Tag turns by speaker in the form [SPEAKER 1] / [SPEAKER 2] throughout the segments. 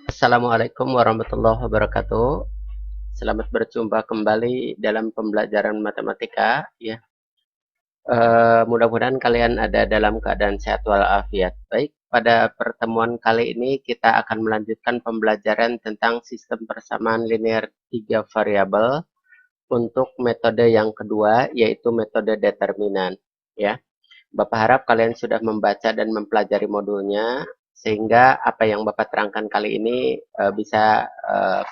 [SPEAKER 1] Assalamualaikum warahmatullahi wabarakatuh. Selamat berjumpa kembali dalam pembelajaran matematika. Ya, mudah-mudahan kalian ada dalam keadaan sehat walafiat. Baik, pada pertemuan kali ini kita akan melanjutkan pembelajaran tentang sistem persamaan linear tiga variabel untuk metode yang kedua, yaitu metode determinan. Ya, Bapak harap kalian sudah membaca dan mempelajari modulnya, sehingga apa yang Bapak terangkan kali ini bisa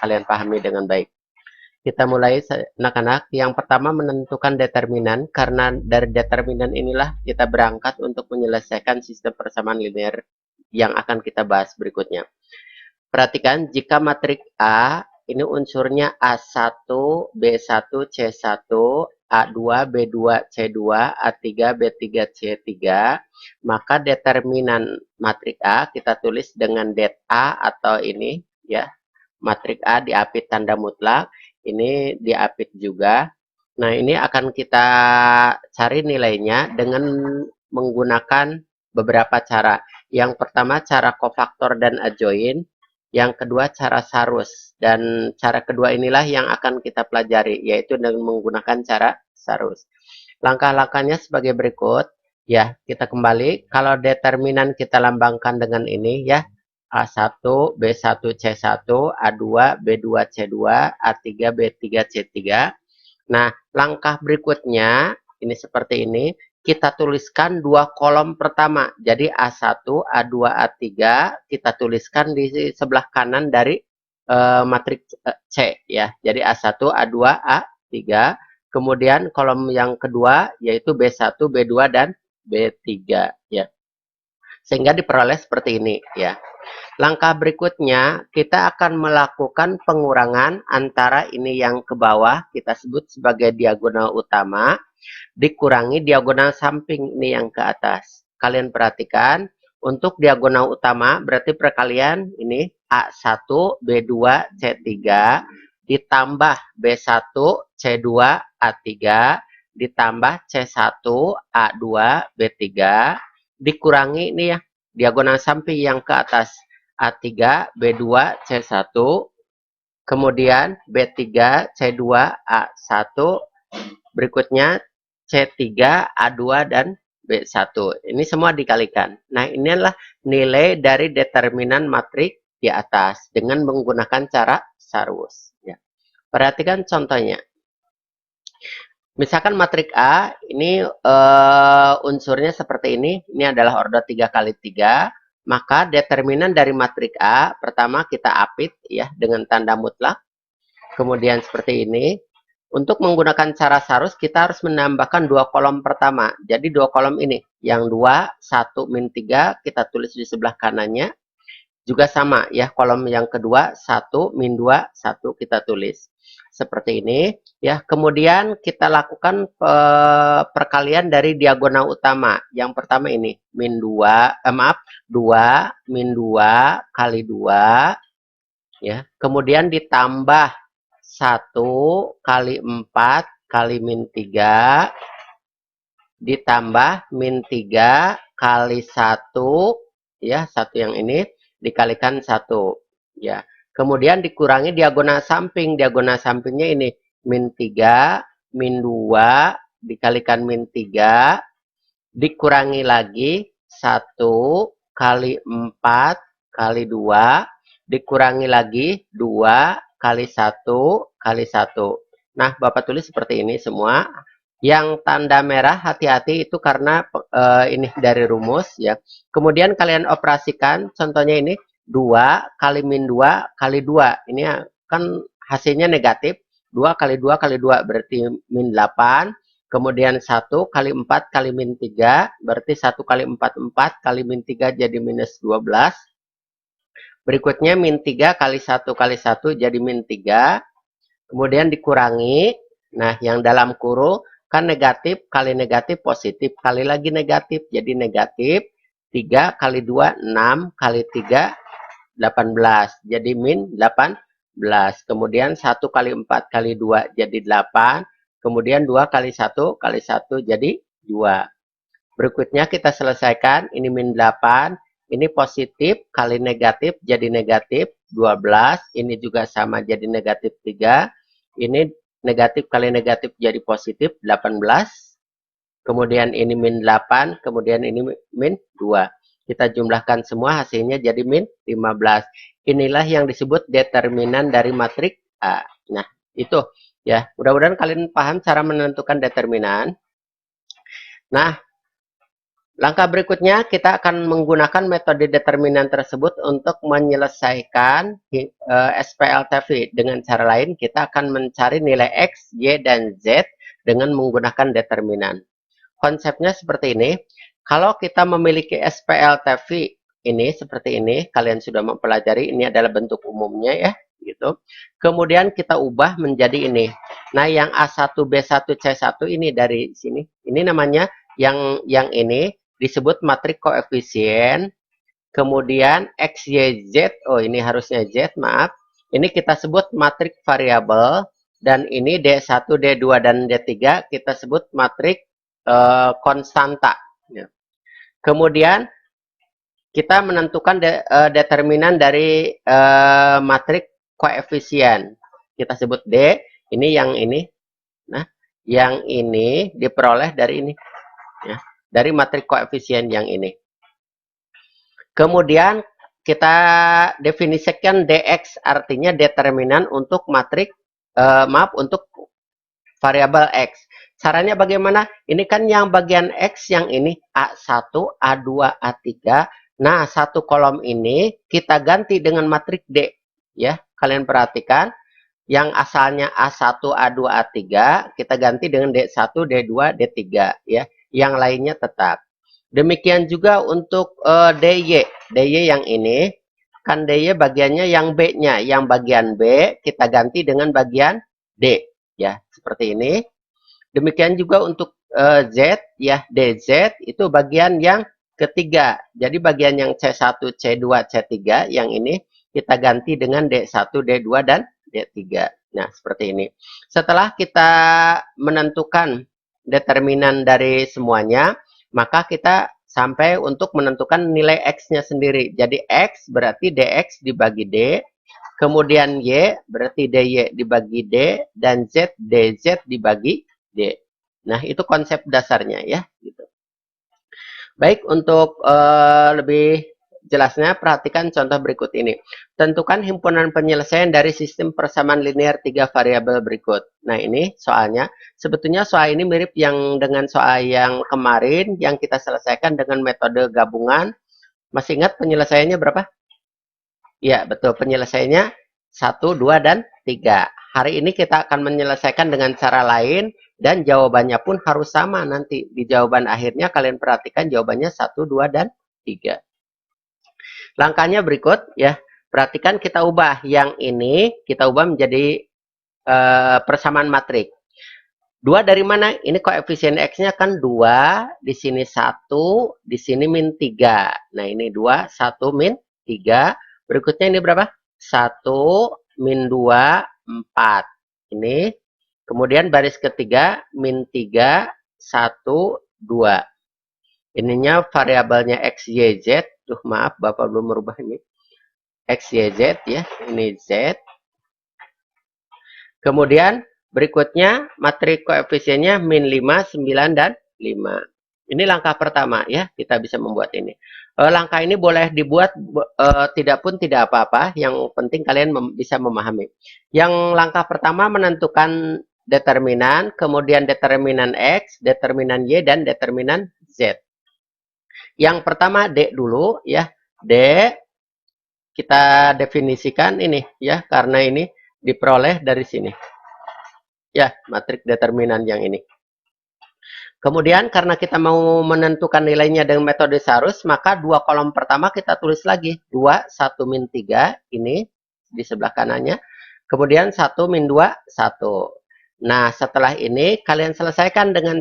[SPEAKER 1] kalian pahami dengan baik. Kita mulai, anak-anak. Yang pertama menentukan determinan, karena dari determinan inilah kita berangkat untuk menyelesaikan sistem persamaan linear yang akan kita bahas berikutnya. Perhatikan, jika matriks A ini unsurnya A1, B1, C1, A2, B2, C2, A3, B3, C3, maka determinan matriks A kita tulis dengan det A atau ini ya. Matriks A diapit tanda mutlak, ini diapit juga. Nah, ini akan kita cari nilainya dengan menggunakan beberapa cara. Yang pertama cara kofaktor dan adjoin, yang kedua cara sarus, dan cara kedua inilah yang akan kita pelajari, yaitu dengan menggunakan cara sarus. Langkah-langkahnya sebagai berikut. Ya, kita kembali. Kalau determinan kita lambangkan dengan ini ya. A1, B1, C1, A2, B2, C2, A3, B3, C3. Nah, langkah berikutnya, ini seperti ini, kita tuliskan dua kolom pertama. Jadi A1, A2, A3, kita tuliskan di sebelah kanan dari matriks C. Ya. Jadi A1, A2, A3. Kemudian kolom yang kedua, yaitu B1, B2, dan B3. Ya. Sehingga diperoleh seperti ini. Ya. Langkah berikutnya, kita akan melakukan pengurangan antara ini yang ke bawah, kita sebut sebagai diagonal utama, dikurangi diagonal samping ini yang ke atas. Kalian perhatikan, untuk diagonal utama berarti perkalian ini A1, B2, C3, ditambah B1, C2, A3, ditambah C1, A2, B3, dikurangi ini ya, diagonal samping yang ke atas. A3, B2, C1, kemudian B3, C2, A1, berikutnya C3, A2, dan B1. Ini semua dikalikan. Nah, inilah nilai dari determinan matriks di atas dengan menggunakan cara sarus. Ya. Perhatikan contohnya. Misalkan matriks A, ini unsurnya seperti ini. Ini adalah order 3 kali 3. Maka determinan dari matriks A, pertama kita apit ya dengan tanda mutlak. Kemudian seperti ini. Untuk menggunakan cara sarus, kita harus menambahkan dua kolom pertama. Jadi dua kolom ini. Yang 2, 1, min 3, kita tulis di sebelah kanannya. Juga sama ya, kolom yang kedua 1, min 2, 1 kita tulis. Seperti ini. Ya, kemudian kita lakukan perkalian dari diagonal utama. Yang pertama ini, min 2, 2, min 2 kali 2. Ya, kemudian ditambah 1 kali 4 kali min 3, ditambah min 3 kali 1, ya, 1 yang ini, dikalikan 1. Ya, kemudian dikurangi diagonal samping. Diagonal sampingnya ini, min 3, min 2, dikalikan min 3, dikurangi lagi 1 kali 4 kali 2, dikurangi lagi 2 kali 1 kali 1. Nah, Bapak tulis seperti ini semua. Yang tanda merah hati-hati itu karena ini dari rumus ya. Kemudian kalian operasikan, contohnya ini 2 kali min 2 kali 2. Ini kan hasilnya negatif. 2 kali 2 kali 2 berarti min 8. Kemudian 1 kali 4 kali min 3, berarti 1 kali 4, 4 kali min 3 jadi minus 12. Berikutnya min 3 kali 1 kali 1 jadi min 3. Kemudian dikurangi. Nah, yang dalam kurung kan negatif kali negatif positif. Kali lagi negatif jadi negatif. 3 kali 2, 6 kali 3, 18. Jadi min 18. Kemudian 1 kali 4 kali 2 jadi 8. Kemudian 2 kali 1 kali 1 jadi 2. Berikutnya kita selesaikan. Ini min 8. Ini positif kali negatif jadi negatif. 12, ini juga sama jadi negatif 3, ini negatif kali negatif jadi positif 18, kemudian ini min 8, kemudian ini min 2. Kita jumlahkan semua hasilnya jadi min 15. Inilah yang disebut determinan dari matriks A. Nah, itu ya. Mudah-mudahan kalian paham cara menentukan determinan. Nah, langkah berikutnya kita akan menggunakan metode determinan tersebut untuk menyelesaikan SPLTV. Dengan cara lain, kita akan mencari nilai X, Y, dan Z dengan menggunakan determinan. Konsepnya seperti ini. Kalau kita memiliki SPLTV ini seperti ini, kalian sudah mempelajari, ini adalah bentuk umumnya ya, gitu. Kemudian kita ubah menjadi ini. Nah, yang A1, B1, C1 ini dari sini. Ini namanya yang ini disebut matriks koefisien. Kemudian X, Y, Z, oh ini harusnya Z, maaf. Ini kita sebut matriks variabel. Dan ini D1, D2, dan D3 kita sebut matriks konstanta. Kemudian kita menentukan determinan dari matriks koefisien. Kita sebut D, ini yang ini. Nah, yang ini diperoleh dari ini. Ya, dari matriks koefisien yang ini. Kemudian kita definisikan DX, artinya determinan untuk matriks, untuk variabel X. Caranya bagaimana? Ini kan yang bagian X yang ini A1, A2, A3. Nah, satu kolom ini kita ganti dengan matriks D. Ya, kalian perhatikan. Yang asalnya A1, A2, A3 kita ganti dengan D1, D2, D3 ya. Yang lainnya tetap. Demikian juga untuk DY. DY yang ini kan DY bagiannya yang B-nya. Yang bagian B kita ganti dengan bagian D ya, seperti ini. Demikian juga untuk Z ya, DZ itu bagian yang ketiga. Jadi bagian yang C1, C2, C3 yang ini kita ganti dengan D1, D2 dan D3. Nah, seperti ini. Setelah kita menentukan determinan dari semuanya, maka kita sampai untuk menentukan nilai X-nya sendiri. Jadi X berarti DX dibagi D, kemudian Y berarti DY dibagi D, dan Z, DZ dibagi D. Nah, itu konsep dasarnya ya. Gitu. Baik, untuk lebih jelasnya, perhatikan contoh berikut ini. Tentukan himpunan penyelesaian dari sistem persamaan linear 3 variabel berikut. Nah, ini soalnya. Sebetulnya soal ini mirip yang dengan soal yang kemarin, yang kita selesaikan dengan metode gabungan. Masih ingat penyelesaiannya berapa? Ya, betul. Penyelesaiannya 1, 2, dan 3. Hari ini kita akan menyelesaikan dengan cara lain, dan jawabannya pun harus sama nanti. Di jawaban akhirnya kalian perhatikan jawabannya 1, 2, dan 3. Langkahnya berikut ya. Perhatikan kita ubah yang ini, kita ubah menjadi persamaan matriks. 2 dari mana? Ini koefisien X-nya kan 2, di sini 1, di sini min 3. Nah, ini 2, 1, min 3. Berikutnya ini berapa? 1, min 2, 4. Ini. Kemudian baris ketiga, min 3, 1, 2. Ininya variabelnya X, Y, Z. Maaf, Bapak belum merubah ini. X, Y, Z ya. Ini Z. Kemudian berikutnya matriks koefisiennya min 5, 9, dan 5. Ini langkah pertama ya, kita bisa membuat ini. Langkah ini boleh dibuat tidak pun tidak apa-apa, yang penting kalian bisa memahami. Yang langkah pertama menentukan determinan, kemudian determinan X, determinan Y, dan determinan Z. Yang pertama D dulu ya. D kita definisikan ini ya, karena ini diperoleh dari sini. Ya, matriks determinan yang ini. Kemudian karena kita mau menentukan nilainya dengan metode Sarus, maka 2 kolom pertama kita tulis lagi. 2, 1, min 3, ini di sebelah kanannya. Kemudian 1, min 2, 1. Nah, setelah ini kalian selesaikan dengan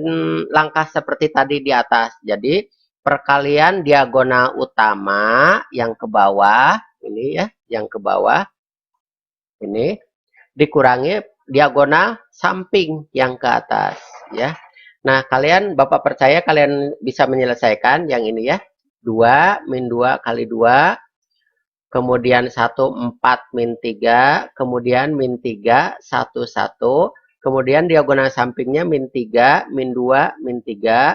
[SPEAKER 1] langkah seperti tadi di atas. Jadi, perkalian diagonal utama yang ke bawah, ini ya, yang ke bawah, ini, dikurangi diagonal samping yang ke atas, ya. Nah, kalian, Bapak percaya kalian bisa menyelesaikan yang ini ya. 2, min 2 kali 2. kemudian 1, 4, min 3, kemudian min 3, 1, 1, kemudian diagonal sampingnya min 3, min 2, min 3,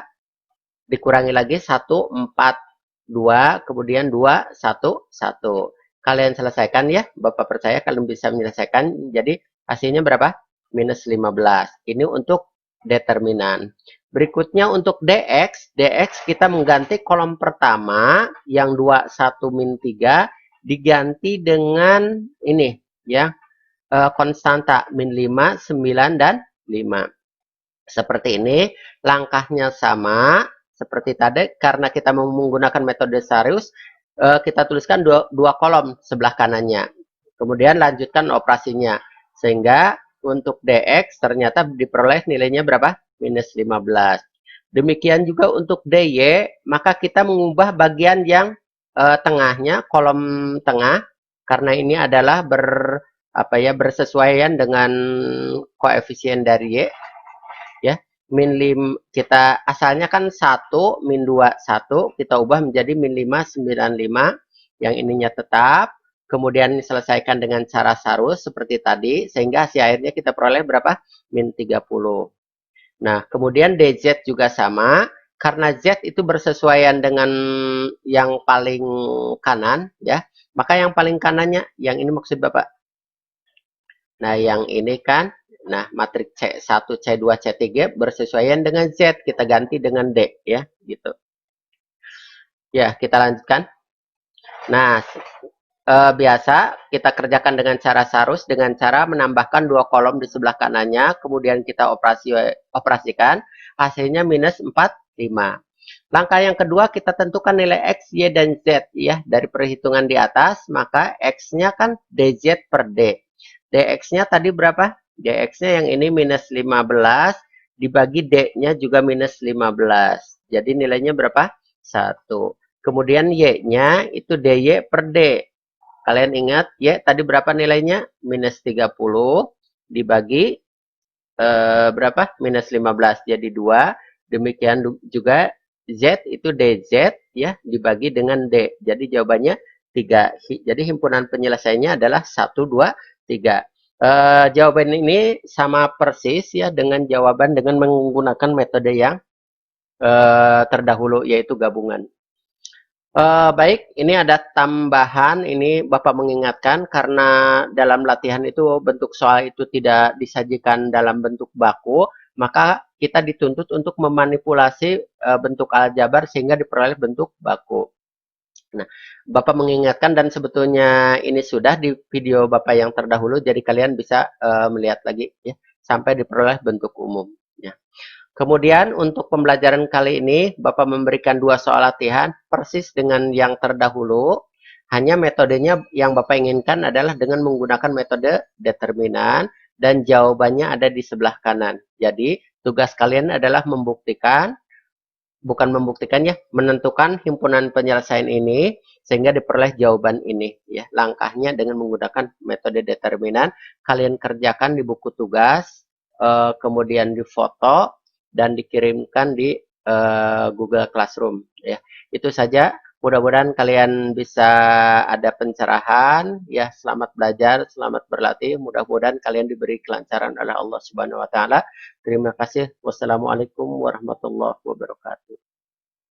[SPEAKER 1] dikurangi lagi 1, 4, 2, kemudian 2, 1, 1. Kalian selesaikan ya, Bapak percaya kalian bisa menyelesaikan. Jadi hasilnya berapa? Minus 15. Ini untuk determinan. Berikutnya untuk dx, dx kita mengganti kolom pertama yang 2, 1, min 3 diganti dengan ini ya, konstanta min 5, 9, dan 5. Seperti ini, langkahnya sama seperti tadi. Karena kita mau menggunakan metode Sarius, kita tuliskan dua kolom sebelah kanannya. Kemudian lanjutkan operasinya. Sehingga untuk dx ternyata diperoleh nilainya berapa? Minus 15. Demikian juga untuk dy, maka kita mengubah bagian yang tengahnya, kolom tengah, karena ini adalah bersesuaian dengan koefisien dari y ya. Min 5 kita asalnya kan 1, min 2 1, kita ubah menjadi min 5 95, yang ininya tetap. Kemudian diselesaikan dengan cara Sarus seperti tadi, sehingga hasil akhirnya kita peroleh berapa? Min 30. Nah, kemudian dz juga sama, karena z itu bersesuaian dengan yang paling kanan ya, maka yang paling kanannya yang ini maksud Bapak. Nah, yang ini kan, nah matriks C1, C2, C3 bersesuaian dengan Z, kita ganti dengan D ya, gitu. Ya, kita lanjutkan. Nah, biasa kita kerjakan dengan cara Sarus, dengan cara menambahkan 2 kolom di sebelah kanannya, kemudian kita operasikan, hasilnya minus 4, 5. Langkah yang kedua, kita tentukan nilai X, Y, dan Z ya. Dari perhitungan di atas, maka X-nya kan DZ per D. DX-nya tadi berapa? DX-nya yang ini minus 15, dibagi D-nya juga minus 15. Jadi nilainya berapa? 1. Kemudian Y-nya itu DY per D. Kalian ingat, Y tadi berapa nilainya? Minus 30, dibagi berapa? Minus 15, jadi 2. Demikian juga Z itu DZ ya, dibagi dengan D. Jadi jawabannya 3. Jadi himpunan penyelesaiannya adalah 1, 2, 3. Jawaban ini sama persis ya dengan jawaban dengan menggunakan metode yang terdahulu, yaitu gabungan. Baik, ini ada tambahan. Ini Bapak mengingatkan karena dalam latihan itu bentuk soal itu tidak disajikan dalam bentuk baku, maka kita dituntut untuk memanipulasi bentuk aljabar sehingga diperoleh bentuk baku. Nah, Bapak mengingatkan dan sebetulnya ini sudah di video Bapak yang terdahulu, jadi kalian bisa melihat lagi ya sampai diperoleh bentuk umum. Ya. Kemudian untuk pembelajaran kali ini, Bapak memberikan 2 soal latihan persis dengan yang terdahulu. Hanya metodenya yang Bapak inginkan adalah dengan menggunakan metode determinan dan jawabannya ada di sebelah kanan. Jadi tugas kalian adalah membuktikan, bukan membuktikan ya, menentukan himpunan penyelesaian ini sehingga diperoleh jawaban ini ya. Langkahnya dengan menggunakan metode determinan, kalian kerjakan di buku tugas, kemudian difoto dan dikirimkan di Google Classroom ya. Itu saja. Mudah-mudahan kalian bisa ada pencerahan ya. Selamat belajar, selamat berlatih. Mudah-mudahan kalian diberi kelancaran oleh Allah Subhanahu wa taala. Terima kasih. Wassalamualaikum warahmatullahi wabarakatuh.